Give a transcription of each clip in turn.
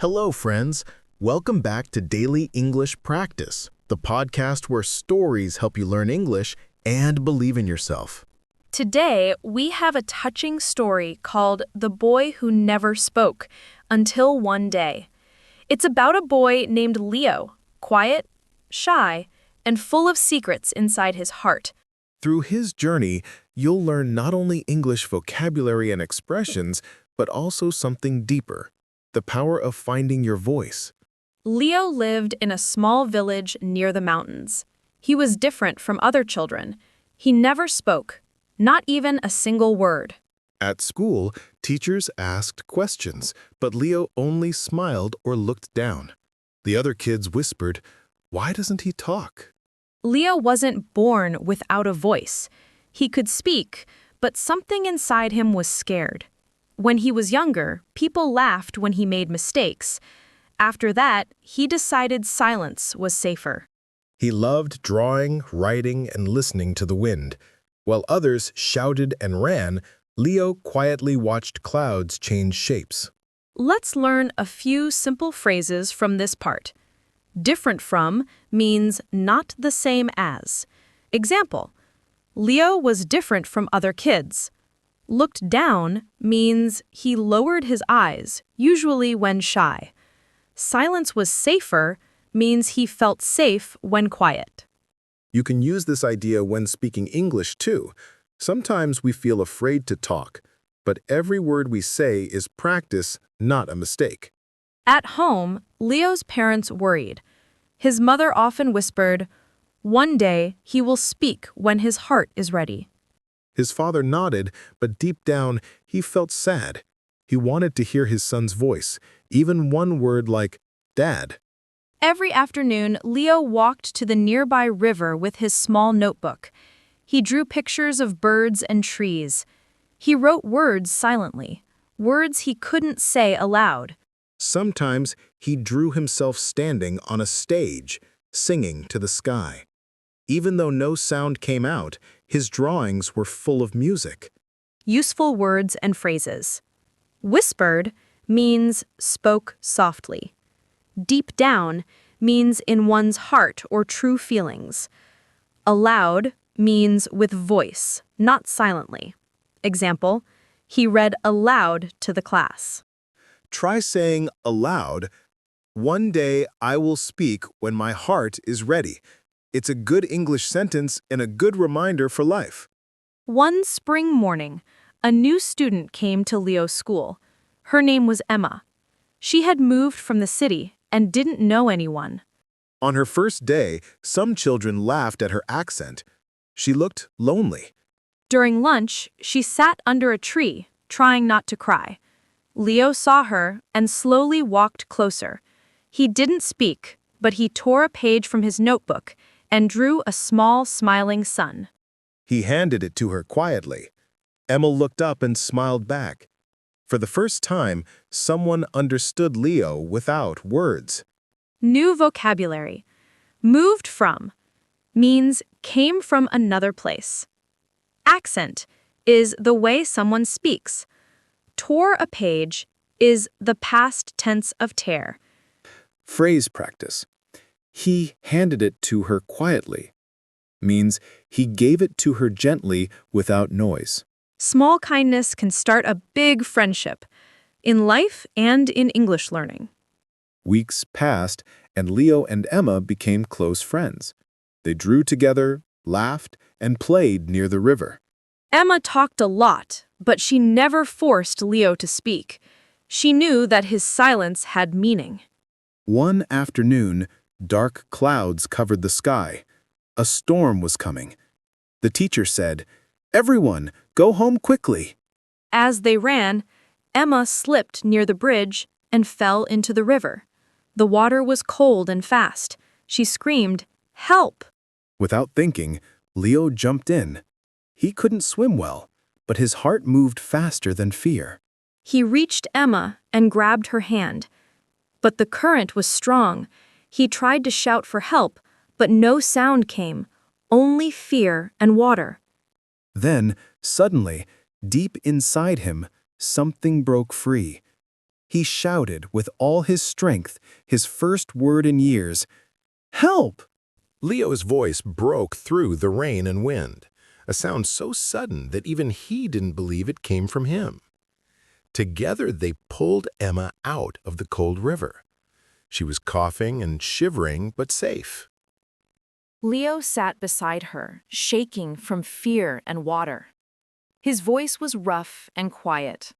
Hello, friends. Welcome back to Daily English Practice, the podcast where stories help you learn English and believe in yourself. Today, we have a touching story called The Boy Who Never Spoke Until One Day. It's about a boy named Leo, quiet, shy, and full of secrets inside his heart. Through his journey, you'll learn not only English vocabulary and expressions, but also something deeper, the power of finding your voice. Leo lived in a small village near the mountains. He was different from other children. He never spoke, not even a single word. At school, teachers asked questions, but Leo only smiled or looked down. The other kids whispered, "Why doesn't he talk?" Leo wasn't born without a voice. He could speak, but something inside him was scared. When he was younger, people laughed when he made mistakes. After that, he decided silence was safer. He loved drawing, writing, and listening to the wind. While others shouted and ran, Leo quietly watched clouds change shapes. Let's learn a few simple phrases from this part. Different from means not the same as. Example, Leo was different from other kids. Looked down means he lowered his eyes, usually when shy. Silence was safer means he felt safe when quiet. You can use this idea when speaking English too. Sometimes we feel afraid to talk, but every word we say is practice, not a mistake. At home, Leo's parents worried. His mother often whispered, "One day he will speak when his heart is ready." His father nodded, but deep down, he felt sad. He wanted to hear his son's voice, even one word like, "Dad." Every afternoon, Leo walked to the nearby river with his small notebook. He drew pictures of birds and trees. He wrote words silently, words he couldn't say aloud. Sometimes he drew himself standing on a stage, singing to the sky. Even though no sound came out, his drawings were full of music. Useful words and phrases. Whispered means spoke softly. Deep down means in one's heart or true feelings. Aloud means with voice, not silently. Example, he read aloud to the class. Try saying aloud, "One day I will speak when my heart is ready." It's a good English sentence and a good reminder for life. One spring morning, a new student came to Leo's school. Her name was Emma. She had moved from the city and didn't know anyone. On her first day, some children laughed at her accent. She looked lonely. During lunch, she sat under a tree, trying not to cry. Leo saw her and slowly walked closer. He didn't speak, but he tore a page from his notebook and drew a small, smiling sun. He handed it to her quietly. Emma looked up and smiled back. For the first time, someone understood Leo without words. New vocabulary. Moved from means came from another place. Accent is the way someone speaks. Tore a page is the past tense of tear. Phrase practice. He handed it to her quietly means he gave it to her gently without noise. Small kindness can start a big friendship in life and in English learning. Weeks passed, and Leo and Emma became close friends. They drew together, laughed, and played near the river. Emma talked a lot, but she never forced Leo to speak. She knew that his silence had meaning. One afternoon, dark clouds covered the sky. A storm was coming. The teacher said, "Everyone, go home quickly." As they ran, Emma slipped near the bridge and fell into the river. The water was cold and fast. She screamed, "Help!" Without thinking, Leo jumped in. He couldn't swim well, but his heart moved faster than fear. He reached Emma and grabbed her hand. But the current was strong. He tried to shout for help, but no sound came, only fear and water. Then, suddenly, deep inside him, something broke free. He shouted with all his strength, his first word in years, "Help!" Leo's voice broke through the rain and wind, a sound so sudden that even he didn't believe it came from him. Together they pulled Emma out of the cold river. She was coughing and shivering, but safe. Leo sat beside her, shaking from fear and water. His voice was rough and quiet,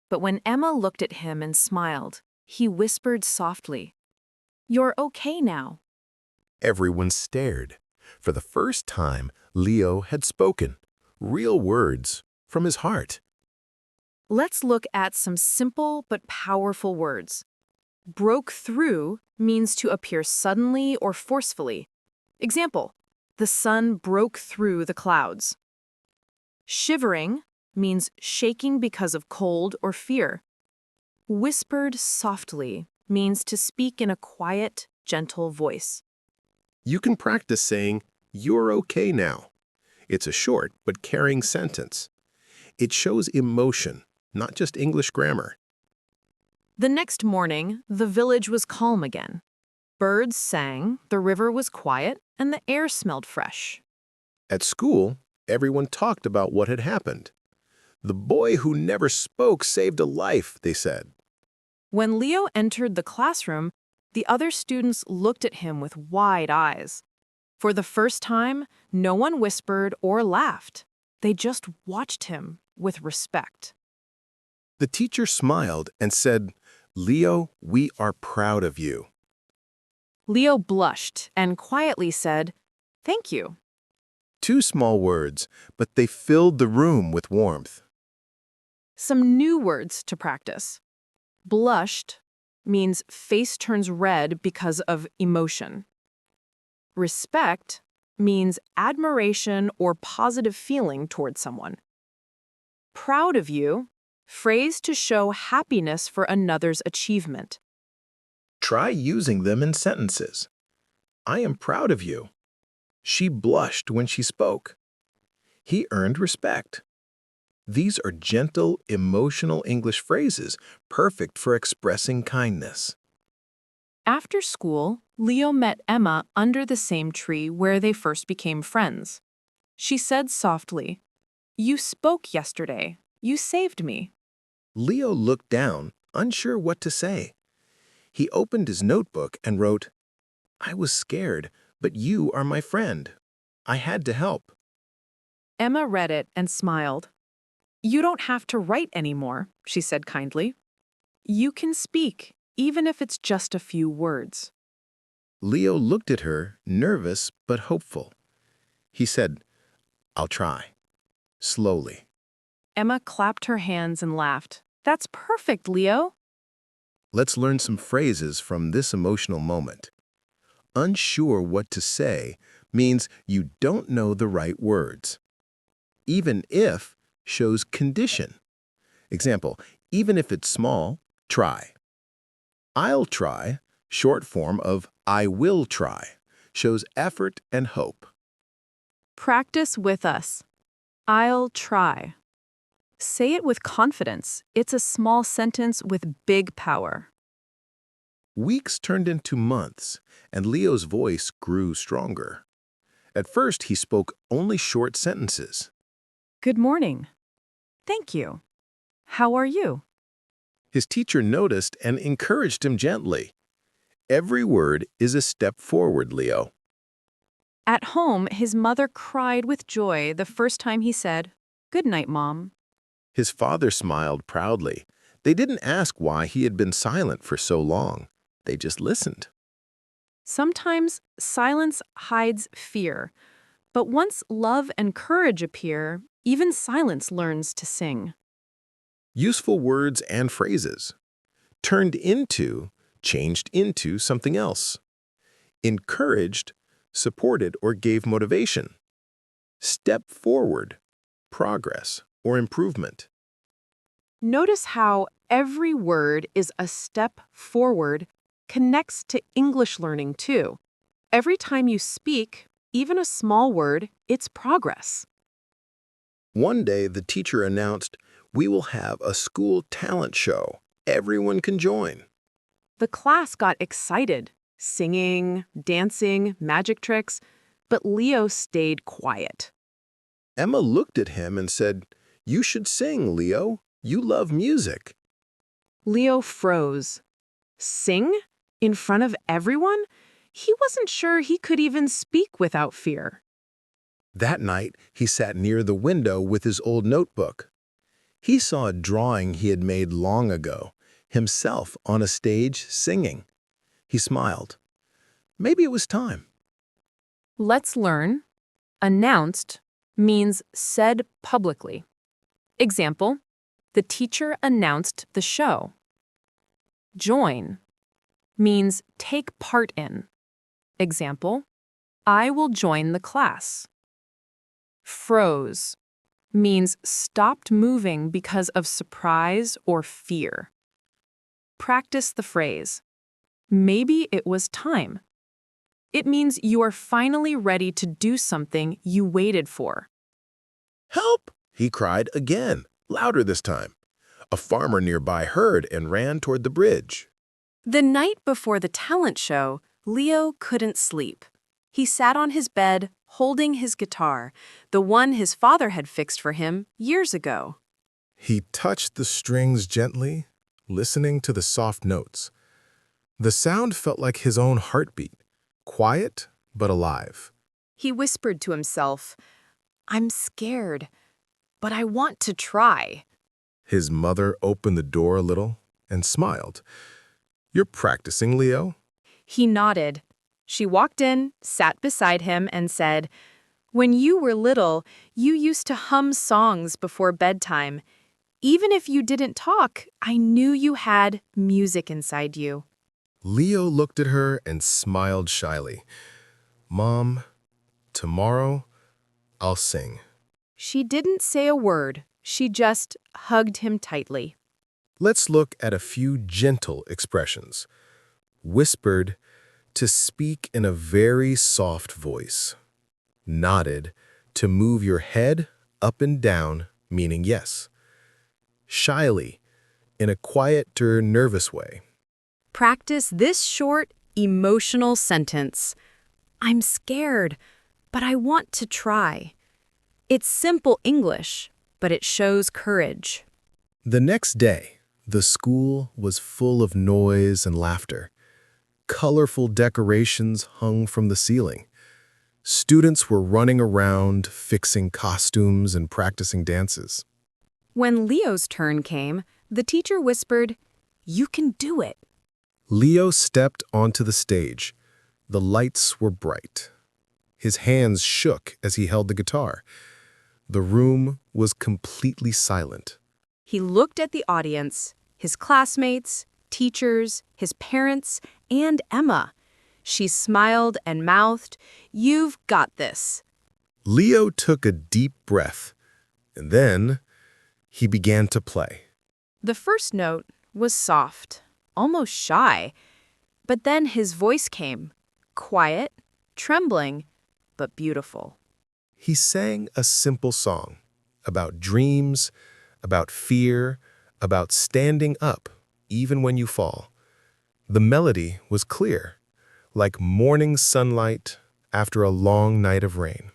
but when Emma looked at him and smiled, he whispered softly, "You're okay now." Everyone stared. For the first time, Leo had spoken, real words from his heart. Let's look at some simple but powerful words. Broke through means to appear suddenly or forcefully. Example, the sun broke through the clouds. Shivering means shaking because of cold or fear. Whispered softly means to speak in a quiet, gentle voice. You can practice saying, "You're okay now." It's a short but caring sentence. It shows emotion, not just English grammar. The next morning, the village was calm again. Birds sang, the river was quiet, and the air smelled fresh. At school, everyone talked about what had happened. "The boy who never spoke saved a life," they said. When Leo entered the classroom, the other students looked at him with wide eyes. For the first time, no one whispered or laughed. They just watched him with respect. The teacher smiled and said, "Leo, we are proud of you." Leo blushed and quietly said, "Thank you." Two small words, but they filled the room with warmth. Some new words to practice. Blushed means face turns red because of emotion. Respect means admiration or positive feeling toward someone. Proud of you, phrase to show happiness for another's achievement. Try using them in sentences. "I am proud of you." She blushed when she spoke. He earned respect. These are gentle, emotional English phrases, perfect for expressing kindness. After school, Leo met Emma under the same tree where they first became friends. She said softly, "You spoke yesterday. You saved me." Leo looked down, unsure what to say. He opened his notebook and wrote, "I was scared, but you are my friend. I had to help." Emma read it and smiled. "You don't have to write anymore," she said kindly. "You can speak, even if it's just a few words." Leo looked at her, nervous but hopeful. He said, "I'll try." Slowly. Emma clapped her hands and laughed. "That's perfect, Leo." Let's learn some phrases from this emotional moment. Unsure what to say means you don't know the right words. Even if shows condition. Example, even if it's small, try. I'll try, short form of I will try, shows effort and hope. Practice with us. I'll try. Say it with confidence. It's a small sentence with big power. Weeks turned into months, and Leo's voice grew stronger. At first, he spoke only short sentences. Good morning. Thank you. How are you? His teacher noticed and encouraged him gently. Every word is a step forward, Leo. At home, his mother cried with joy the first time he said, "Good night, Mom." His father smiled proudly. They didn't ask why he had been silent for so long. They just listened. Sometimes silence hides fear, but once love and courage appear, even silence learns to sing. Useful words and phrases. Turned into, changed into something else. Encouraged, supported or gave motivation. Step forward, progress or improvement. Notice how every word is a step forward, connects to English learning too. Every time you speak, even a small word, it's progress. One day, the teacher announced, "We will have a school talent show." everyone can join. The class got excited, singing, dancing, magic tricks, but Leo stayed quiet. Emma looked at him and said, "You should sing, Leo. You love music." Leo froze. Sing? In front of everyone? He wasn't sure he could even speak without fear. That night, he sat near the window with his old notebook. He saw a drawing he had made long ago, himself on a stage singing. He smiled. Maybe it was time. Let's learn. Announced means said publicly. Example, the teacher announced the show. Join means take part in. Example, I will join the class. Froze means stopped moving because of surprise or fear. Practice the phrase, maybe it was time. It means you are finally ready to do something you waited for. "Help!" he cried again, louder this time. A farmer nearby heard and ran toward the bridge. The night before the talent show, Leo couldn't sleep. He sat on his bed, holding his guitar, the one his father had fixed for him years ago. He touched the strings gently, listening to the soft notes. The sound felt like his own heartbeat, quiet but alive. He whispered to himself, I'm scared, but I want to try. His mother opened the door a little and smiled. "You're practicing, Leo?" He nodded. She walked in, sat beside him, and said, When you were little, you used to hum songs before bedtime. Even if you didn't talk, I knew you had music inside you. Leo looked at her and smiled shyly. "Mom, tomorrow I'll sing." She didn't say a word. She just hugged him tightly. Let's look at a few gentle expressions. Whispered, to speak in a very soft voice. Nodded, to move your head up and down, meaning yes. Shyly, in a quieter, nervous way. Practice this short, emotional sentence. I'm scared, but I want to try. It's simple English, but it shows courage. The next day, the school was full of noise and laughter. Colorful decorations hung from the ceiling. Students were running around, fixing costumes and practicing dances. When Leo's turn came, the teacher whispered, You can do it. Leo stepped onto the stage. The lights were bright. His hands shook as he held the guitar. The room was completely silent. He looked at the audience, his classmates, teachers, his parents, and Emma. She smiled and mouthed, You've got this. Leo took a deep breath, and then he began to play. The first note was soft, almost shy, but then his voice came, quiet, trembling, but beautiful. He sang a simple song about dreams, about fear, about standing up, even when you fall. The melody was clear, like morning sunlight after a long night of rain.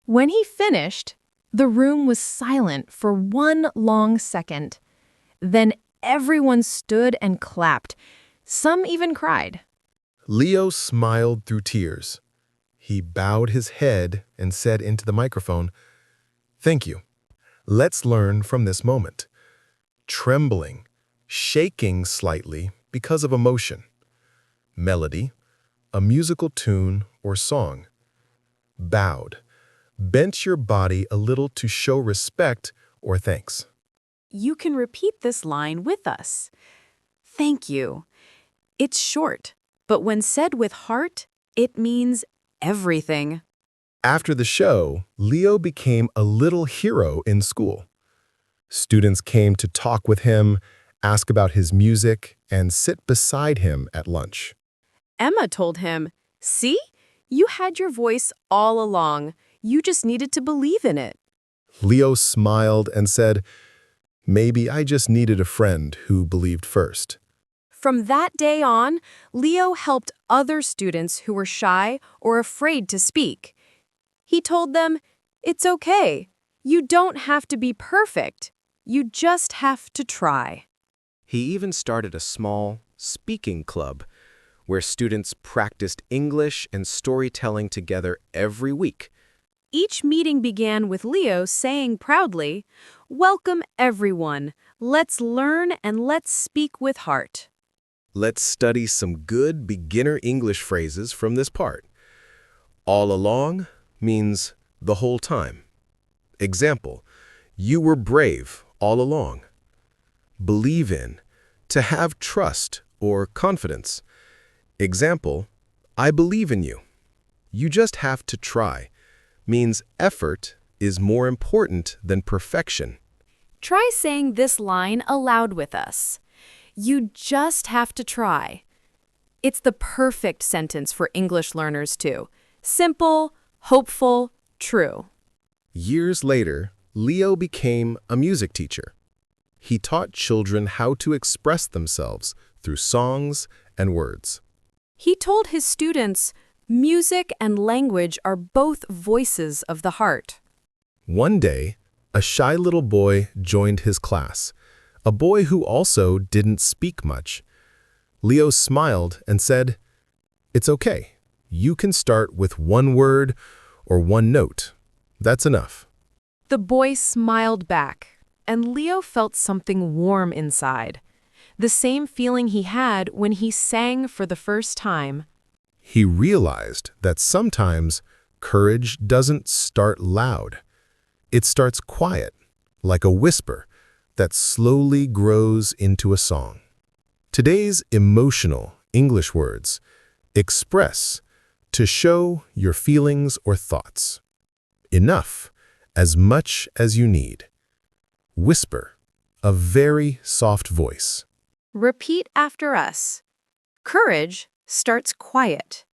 When he finished, the room was silent for one long second. Then everyone stood and clapped. Some even cried. Leo smiled through tears. He bowed his head and said into the microphone, "Thank you. Let's learn from this moment." Trembling, shaking slightly because of emotion. Melody, a musical tune or song. Bowed, bent your body a little to show respect or thanks. You can repeat this line with us. Thank you. It's short, but when said with heart, it means everything. After the show, Leo became a little hero in school. Students came to talk with him, ask about his music, and sit beside him at lunch. Emma told him, See, you had your voice all along. You just needed to believe in it. Leo smiled and said, Maybe I just needed a friend who believed first. From that day on, Leo helped other students who were shy or afraid to speak. He told them, "It's okay. You don't have to be perfect. You just have to try." He even started a small speaking club where students practiced English and storytelling together every week. Each meeting began with Leo saying proudly, "Welcome everyone. Let's learn and let's speak with heart." Let's study some good beginner English phrases from this part. All along means the whole time. Example, you were brave all along. Believe in, to have trust or confidence. Example, I believe in you. You just have to try. Means effort is more important than perfection. Try saying this line aloud with us. You just have to try. It's the perfect sentence for English learners too. Simple, hopeful, true. Years later, Leo became a music teacher. He taught children how to express themselves through songs and words. He told his students, music and language are both voices of the heart. One day, a shy little boy joined his class, a boy who also didn't speak much. Leo smiled and said, "It's okay. You can start with one word or one note. That's enough." The boy smiled back, and Leo felt something warm inside. The same feeling he had when he sang for the first time. He realized that sometimes courage doesn't start loud. It starts quiet, like a whisper that slowly grows into a song. Today's emotional English words: express, to show your feelings or thoughts. Enough, as much as you need. Whisper, a very soft voice. Repeat after us. Courage starts quiet.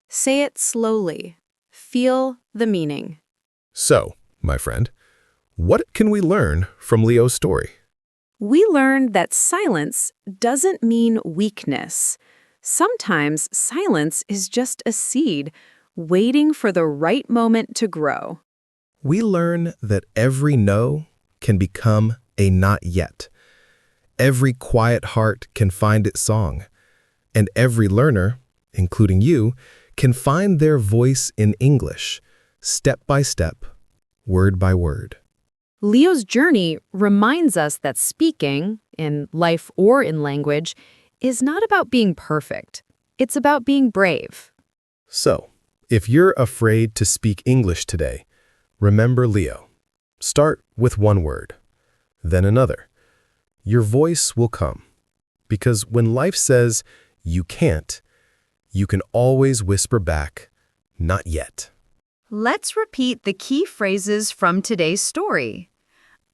Say it slowly. Feel the meaning. So, my friend, what can we learn from Leo's story? We learned that silence doesn't mean weakness. Sometimes silence is just a seed, waiting for the right moment to grow. We learn that every no can become a not yet. Every quiet heart can find its song, and every learner, including you, can find their voice in English, step by step, word by word. Leo's journey reminds us that speaking, in life or in language, is not about being perfect. It's about being brave. So, if you're afraid to speak English today, remember Leo. Start with one word, then another. Your voice will come. Because when life says you can't, you can always whisper back, not yet. Let's repeat the key phrases from today's story.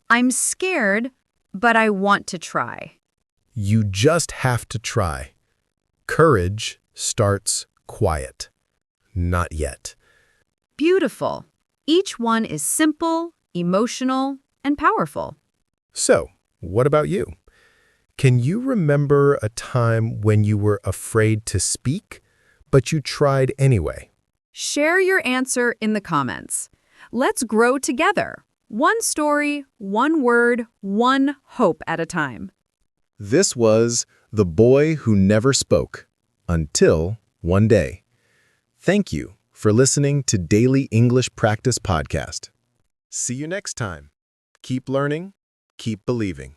I'm scared, but I want to try. You just have to try. Courage starts quiet, not yet. Beautiful. Each one is simple, emotional, and powerful. So, what about you? Can you remember a time when you were afraid to speak, but you tried anyway? Share your answer in the comments. Let's grow together. One story, one word, one hope at a time. This was The Boy Who Never Spoke, Until One Day. Thank you for listening to Daily English Practice Podcast. See you next time. Keep learning, keep believing.